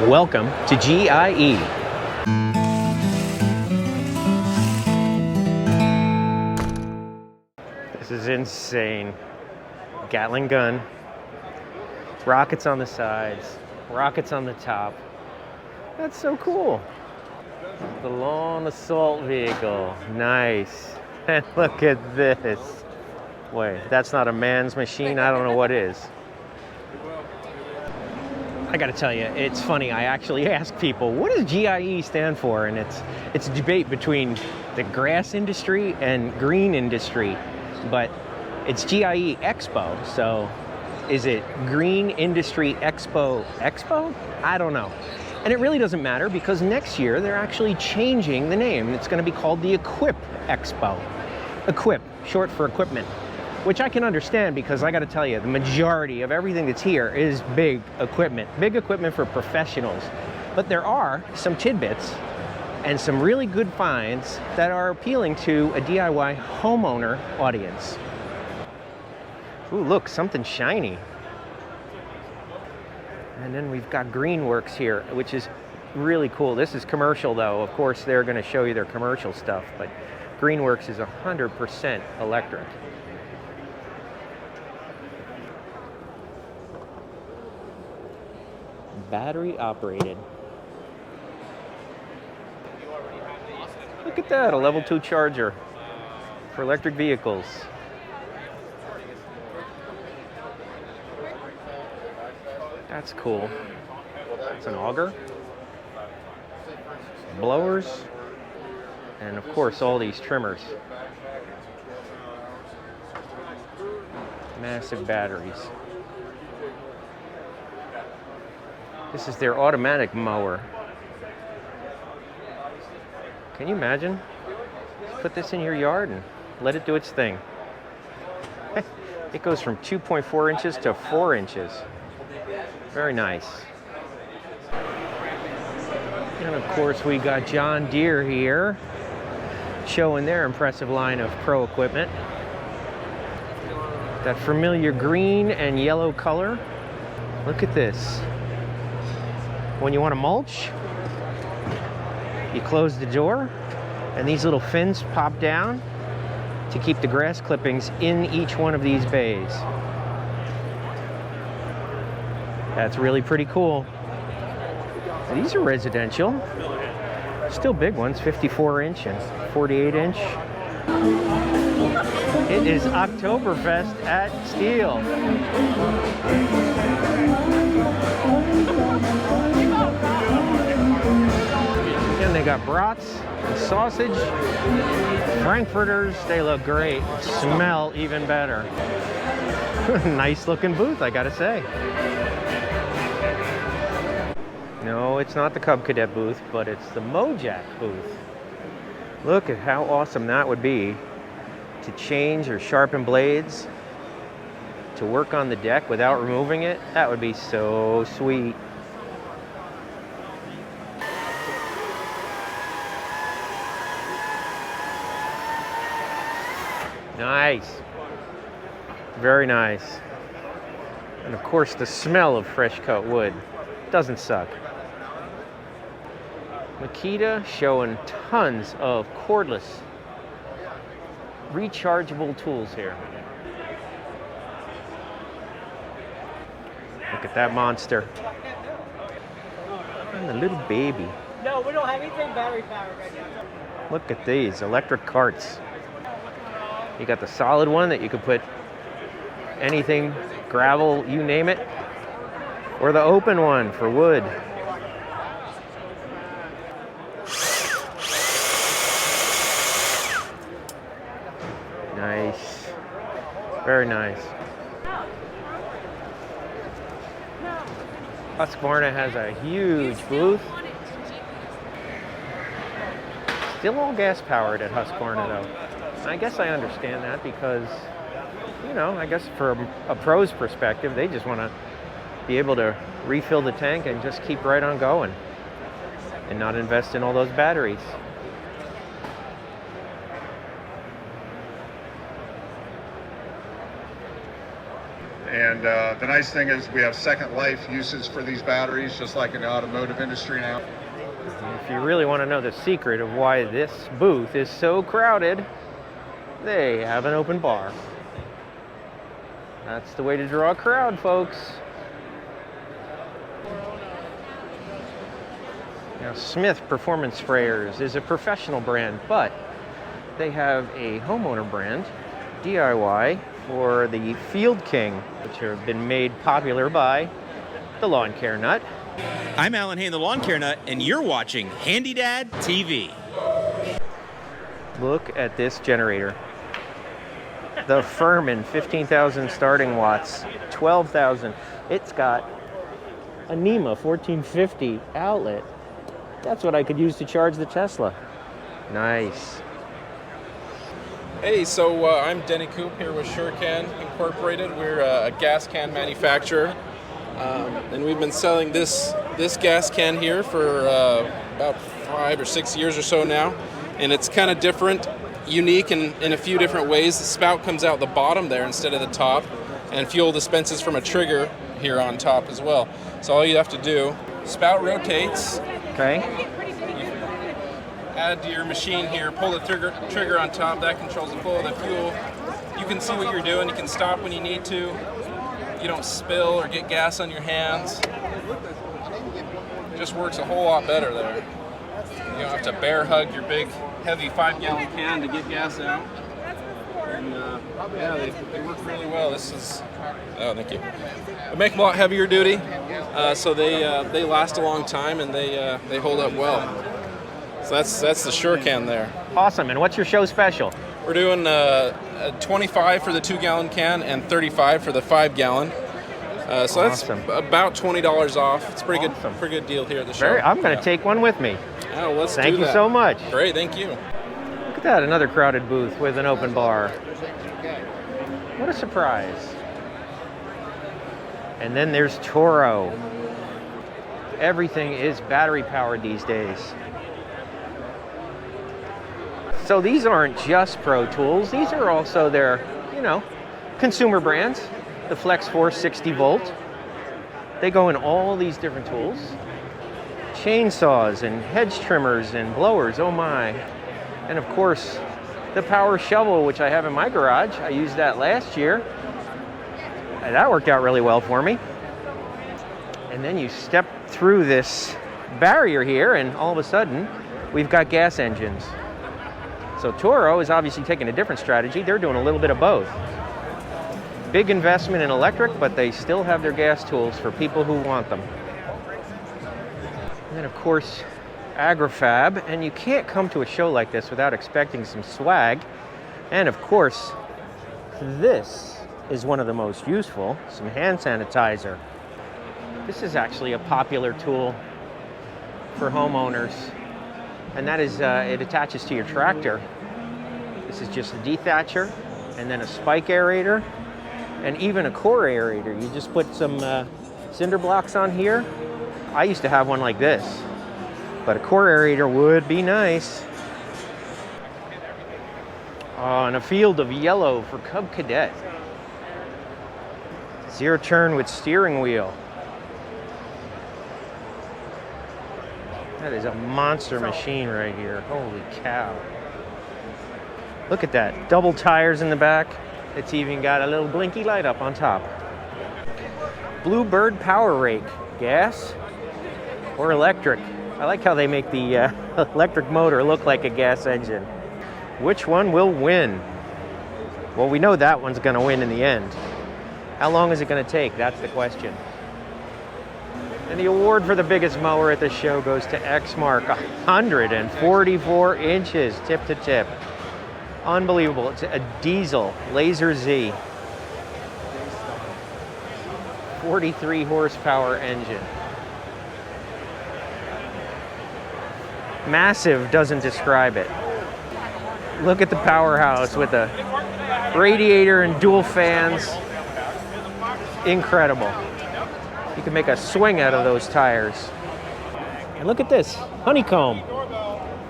Welcome to GIE. This is insane. Gatling gun, rockets on the sides, rockets on the top. That's so cool. The lawn assault vehicle, nice. And look at this. Wait, that's not a man's machine. I don't know what is. I gotta tell you, it's funny. I actually ask people, what does GIE stand for? And it's a debate between the grass industry and green industry, but it's GIE Expo. So is it Green Industry Expo? I don't know. And it really doesn't matter because next year they're actually changing the name. It's gonna be called the Equip Expo. Equip, short for equipment. Which I can understand because I got to tell you, the majority of everything that's here is big equipment for professionals. But there are some tidbits and some really good finds that are appealing to a DIY homeowner audience. Ooh, look, something shiny. And then we've got Greenworks here, which is really cool. This is commercial though. Of course, they're going to show you their commercial stuff, but Greenworks is 100% electric. Battery operated. Look at that, a level 2 charger for electric vehicles. That's cool. It's an auger, blowers, and of course all these trimmers. Massive batteries. This is their automatic mower. Can you imagine? Just put this in your yard and let it do its thing. It goes from 2.4 inches to 4 inches. Very nice. And of course we got John Deere here showing their impressive line of pro equipment. That familiar green and yellow color. Look at this. When you want to mulch, you close the door and these little fins pop down to keep the grass clippings in each one of these bays. That's really pretty cool. These are residential. Still big ones, 54 inch and 48 inch. It is Oktoberfest at Stihl. And they got brats and sausage, frankfurters. They look great. Smell even better. Nice looking booth, I gotta say. No, it's not the Cub Cadet booth, but it's the Mojack booth. Look at how awesome that would be to change or sharpen blades, to work on the deck without removing it. That would be so sweet. Nice. Very nice. And of course the smell of fresh cut wood doesn't suck. Makita showing tons of cordless rechargeable tools here. Look at that monster. And the little baby. No, we don't have anything battery powered right now. Look at these electric carts. You got the solid one that you could put anything, gravel, you name it, or the open one for wood. Nice. Very nice. Husqvarna has a huge booth. Still all gas powered at Husqvarna though. I guess I understand that because, you know, I guess from a pro's perspective, they just want to be able to refill the tank and just keep right on going and not invest in all those batteries. And the nice thing is we have second life uses for these batteries, just like in the automotive industry now. If you really want to know the secret of why this booth is so crowded, they have an open bar. That's the way to draw a crowd, folks. Now, Smith Performance Sprayers is a professional brand, but they have a homeowner brand, DIY, for the Field King, which have been made popular by the Lawn Care Nut. I'm Alan Hain, the Lawn Care Nut, and you're watching HandyDadTV. Look at this generator. The Furman, 15,000 starting watts, 12,000. It's got a NEMA 1450 outlet. That's what I could use to charge the Tesla. Nice. Hey, so I'm Denny Coop here with SureCan Incorporated. We're a gas can manufacturer, and we've been selling this gas can here for about 5 or 6 years or so now. And it's kind of different, unique in a few different ways. The spout comes out the bottom there instead of the top, and fuel dispenses from a trigger here on top as well. So all you have to do, spout rotates. Okay. Add to your machine here, pull the trigger on top, that controls the flow of the fuel. You can see what you're doing, you can stop when you need to. You don't spill or get gas on your hands. Just works a whole lot better there. You don't have to bear hug your big, heavy 5-gallon can to get gas out. And yeah, they work really well. This is, oh, thank you. They make them a lot heavier duty, so they last a long time and they hold up well. So that's the SureCan there. Awesome. And what's your show special? We're doing 25 for the 2-gallon can and 35 for the 5-gallon. So that's about $20 off. It's pretty good deal here at the show. I'm going to take one with me. Oh, let's do that. Thank you so much. Great, thank you. Look at that, another crowded booth with an open bar. What a surprise. And then there's Toro. Everything is battery powered these days. So these aren't just pro tools, these are also their, consumer brands. The Flex Force 60 volt. They go in all these different tools. Chainsaws and hedge trimmers and blowers, oh my. And of course, the power shovel, which I have in my garage. I used that last year. And that worked out really well for me. And then you step through this barrier here and all of a sudden, we've got gas engines. So Toro is obviously taking a different strategy. They're doing a little bit of both. Big investment in electric, but they still have their gas tools for people who want them. And then of course, AgriFab, and you can't come to a show like this without expecting some swag. And of course, this is one of the most useful, some hand sanitizer. This is actually a popular tool for homeowners, and that is, it attaches to your tractor. This is just a dethatcher, and then a spike aerator, and even a core aerator. You just put some cinder blocks on here. I used to have one like this, but a core aerator would be nice. And a field of yellow for Cub Cadet. Zero turn with steering wheel. That is a monster machine right here. Holy cow. Look at that. Double tires in the back. It's even got a little blinky light up on top. Bluebird power rake. Gas or electric? I like how they make the electric motor look like a gas engine. Which one will win? Well, we know that one's going to win in the end. How long is it going to take? That's the question. And the award for the biggest mower at the show goes to Exmark, 144 inches tip to tip. Unbelievable. It's a diesel Laser Z. 43 horsepower engine. Massive doesn't describe it. Look at the powerhouse with the radiator and dual fans. Incredible. You can make a swing out of those tires. And look at this, honeycomb.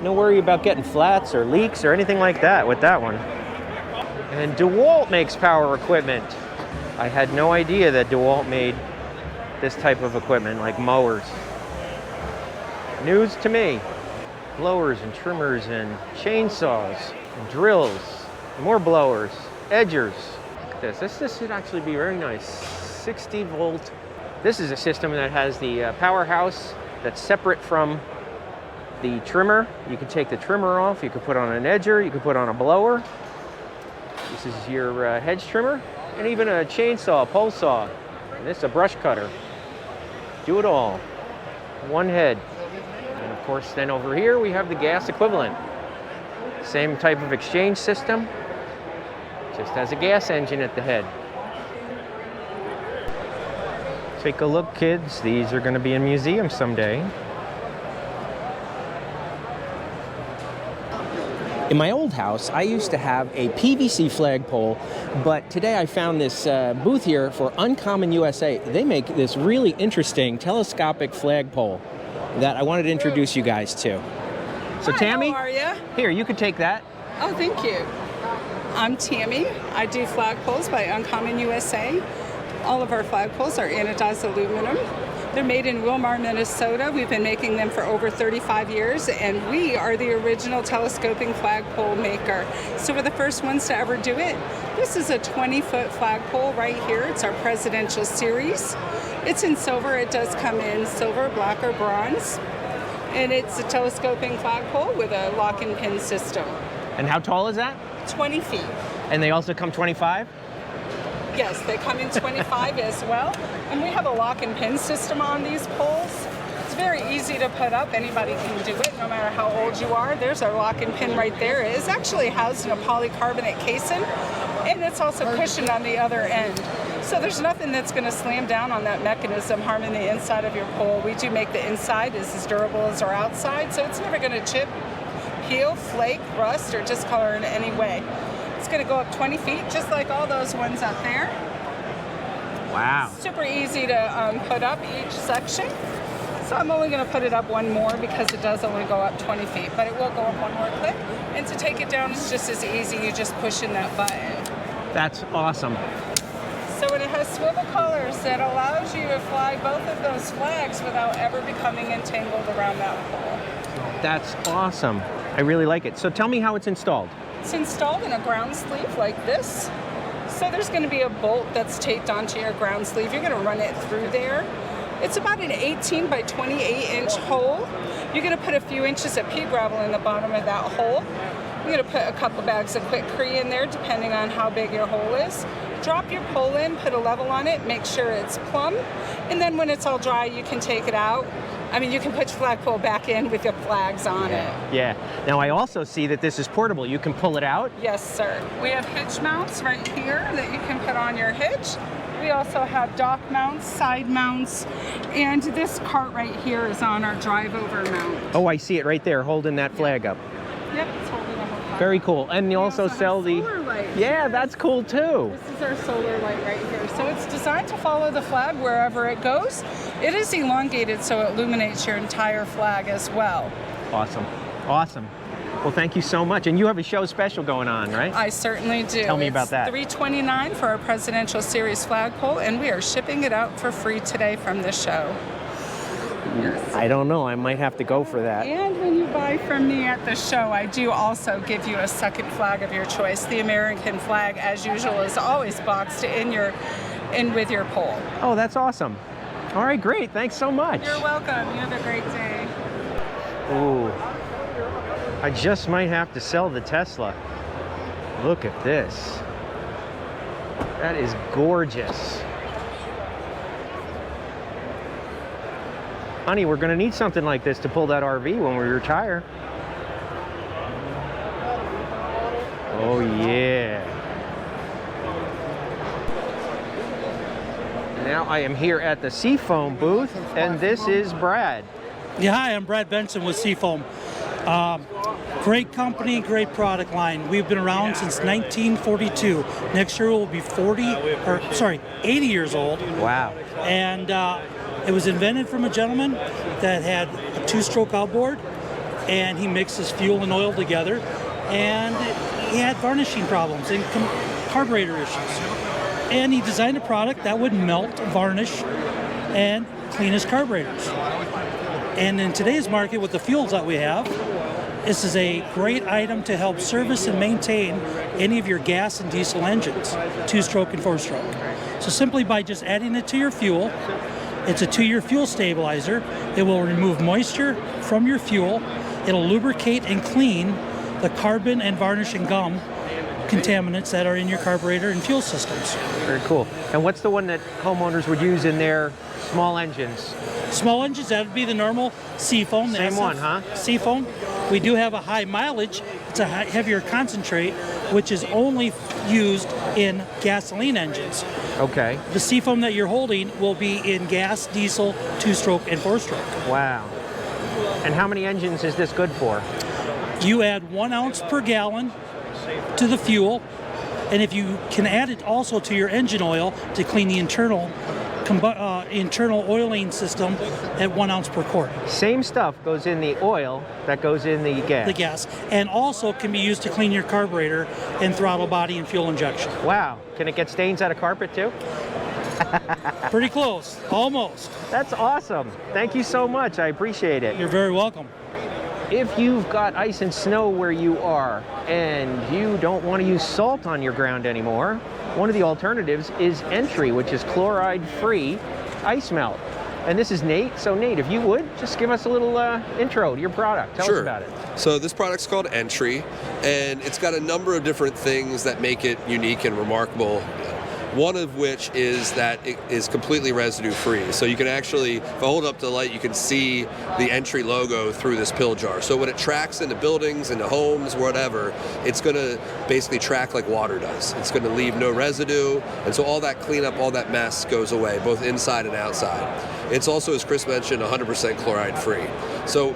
No worry about getting flats or leaks or anything like that with that one. And Dewalt makes power equipment. I had no idea that Dewalt made this type of equipment, like mowers. News to me. Blowers and trimmers and chainsaws and drills, more blowers, edgers. Look at this. This should actually be very nice. 60 volt. This is a system that has the powerhouse that's separate from the trimmer. You can take the trimmer off, you can put on an edger, you can put on a blower. This is your hedge trimmer, and even a chainsaw, pole saw. And this is a brush cutter. Do it all. One head. And of course, then over here we have the gas equivalent. Same type of exchange system, just has a gas engine at the head. Take a look, kids. These are going to be in museums someday. In my old house, I used to have a PVC flagpole, but today I found this booth here for Uncommon USA. They make this really interesting telescopic flagpole that I wanted to introduce you guys to. So Hi, Tammy, how are you? Here, you can take that. Oh, thank you. I'm Tammy. I do flagpoles by Uncommon USA. All of our flagpoles are anodized aluminum. They're made in Wilmar, Minnesota. We've been making them for over 35 years, and we are the original telescoping flagpole maker. So we're the first ones to ever do it. This is a 20-foot flagpole right here. It's our presidential series. It's in silver. It does come in silver, black, or bronze. And it's a telescoping flagpole with a lock and pin system. And how tall is that? 20 feet. And they also come 25? Yes, they come in 25 as well. And we have a lock and pin system on these poles. It's very easy to put up. Anybody can do it, no matter how old you are. There's our lock and pin right there. It is actually housed in a polycarbonate casing, and it's also cushioned on the other end. So there's nothing that's going to slam down on that mechanism, harming the inside of your pole. We do make the inside as durable as our outside, so it's never going to chip, peel, flake, rust, or discolor in any way. It's going to go up 20 feet, just like all those ones up there. Wow. Super easy to put up each section. So I'm only going to put it up one more because it does only go up 20 feet, but it will go up one more click. And to take it down is just as easy. You just push in that button. That's awesome. So it has swivel colors that allows you to fly both of those flags without ever becoming entangled around that pole. That's awesome. I really like it. So tell me how it's installed. It's installed in a ground sleeve like this. So there's going to be a bolt that's taped onto your ground sleeve. You're going to run it through there. It's about an 18 by 28 inch hole. You're going to put a few inches of pea gravel in the bottom of that hole. You're going to put a couple bags of Quikrete in there depending on how big your hole is. Drop your pole in, put a level on it, make sure it's plumb, and then when it's all dry you can take it out. I mean, you can put your flagpole back in with your flags on it. Yeah. Now I also see that this is portable. You can pull it out. Yes, sir. We have hitch mounts right here that you can put on your hitch. We also have dock mounts, side mounts, and this cart right here is on our drive-over mount. Oh, I see it right there, holding that flag up. Yep, it's holding the whole flag. Very cool. And you also have sell the... solar lights. Yeah, that's cool too. This is our solar light right here. So it's designed to follow the flag wherever it goes. It is elongated so it illuminates your entire flag as well. Awesome. Awesome. Well, thank you so much. And you have a show special going on, right? I certainly do. Tell me about that. It's $329 for our Presidential Series flagpole, and we are shipping it out for free today from the show. Yes. I don't know. I might have to go for that. And when you buy from me at the show, I do also give you a second flag of your choice. The American flag, as usual, is always boxed in with your pole. Oh, that's awesome. All right, great. Thanks so much. You're welcome. You have a great day. Ooh. I just might have to sell the Tesla. Look at this. That is gorgeous. Honey, we're going to need something like this to pull that RV when we retire. Oh, yeah. Now I am here at the Seafoam booth, and this is Brad. Yeah, hi, I'm Brad Benson with Seafoam. Great company, great product line. We've been around since 1942. Next year we'll be 80 years old. Wow. And it was invented from a gentleman that had a two-stroke outboard, and he mixed his fuel and oil together, and he had varnishing problems and carburetor issues. And he designed a product that would melt, varnish, and clean his carburetors. And in today's market, with the fuels that we have, this is a great item to help service and maintain any of your gas and diesel engines, 2-stroke and 4-stroke. So simply by just adding it to your fuel, it's a 2-year fuel stabilizer. It will remove moisture from your fuel. It'll lubricate and clean the carbon and varnish and gum contaminants that are in your carburetor and fuel systems. Very cool. And what's the one that homeowners would use in their small engines? Small engines, that would be the normal Seafoam. Same one, huh? Seafoam. We do have a high mileage. It's a heavier concentrate, which is only used in gasoline engines. Okay. The Seafoam that you're holding will be in gas, diesel, 2-stroke, and 4-stroke. Wow. And how many engines is this good for? You add 1 ounce per gallon to the fuel, and if you can add it also to your engine oil to clean the internal oiling system at 1 ounce per quart. Same stuff goes in the oil that goes in the gas. The gas, and also can be used to clean your carburetor and throttle body and fuel injection. Wow. Can it get stains out of carpet too? Pretty close, almost. That's awesome. Thank you so much. I appreciate it. You're very welcome. If you've got ice and snow where you are and you don't want to use salt on your ground anymore, one of the alternatives is Entry, which is chloride-free ice melt. And this is Nate. So Nate, if you would, just give us a little intro to your product. Tell us about it. So this product's called Entry, and it's got a number of different things that make it unique and remarkable. One of which is that it is completely residue free. So you can actually, if I hold up the light, you can see the Entry logo through this pill jar. So when it tracks into buildings, into homes, whatever, it's going to basically track like water does. It's going to leave no residue, and so all that cleanup, all that mess goes away, both inside and outside. It's also, as Chris mentioned, 100% chloride free. So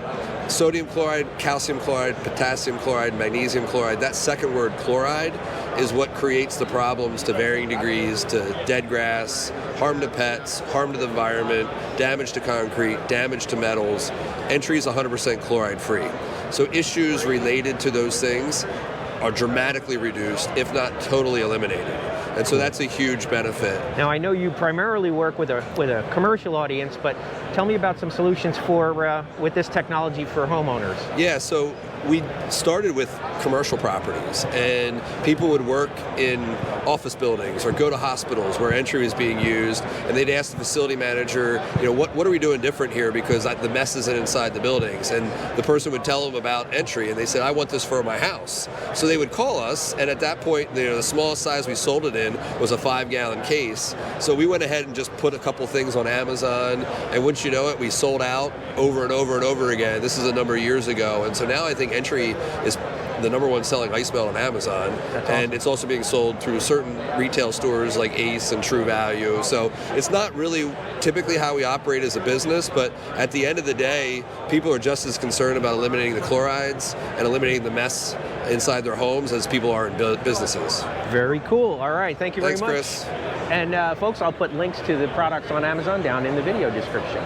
sodium chloride, calcium chloride, potassium chloride, magnesium chloride, that second word, chloride, is what creates the problems to varying degrees to dead grass, harm to pets, harm to the environment, damage to concrete, damage to metals. Entry is 100% chloride free. So issues related to those things are dramatically reduced, if not totally eliminated. And so that's a huge benefit. Now I know you primarily work with a commercial audience, but tell me about some solutions for with this technology for homeowners. Yeah, so we started with commercial properties, and people would work in office buildings or go to hospitals where Entry was being used, and they'd ask the facility manager, what are we doing different here, because the mess isn't inside the buildings. And the person would tell them about Entry, and they said, I want this for my house. So they would call us, and at that point, the smallest size we sold it in was a 5-gallon case. So we went ahead and just put a couple things on Amazon, and once you know it, we sold out over and over and over again. This is a number of years ago, and so now I think Entry is the #1 selling ice melt on Amazon. That's awesome. And it's also being sold through certain retail stores like Ace and True Value. So it's not really typically how we operate as a business, but at the end of the day, people are just as concerned about eliminating the chlorides and eliminating the mess inside their homes as people are in businesses. Very cool. All right, thank you very much. Thanks, Chris. And folks, I'll put links to the products on Amazon down in the video description.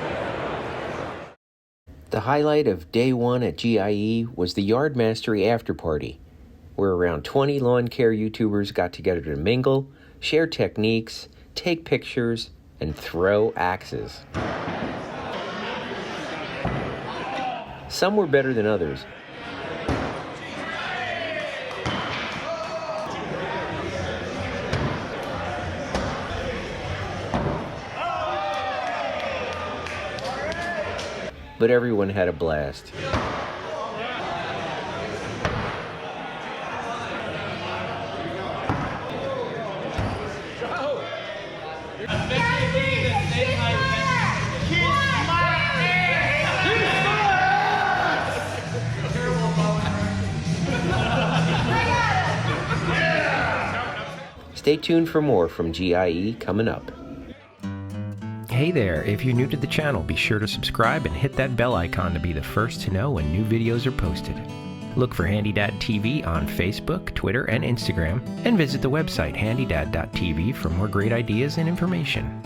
The highlight of day one at GIE was the Yard Mastery After Party, where around 20 lawn care YouTubers got together to mingle, share techniques, take pictures, and throw axes. Some were better than others. But everyone had a blast. Stay tuned for more from GIE coming up. Hey there, if you're new to the channel, be sure to subscribe and hit that bell icon to be the first to know when new videos are posted. Look for HandyDadTV on Facebook, Twitter, and Instagram, and visit the website HandyDad.tv for more great ideas and information.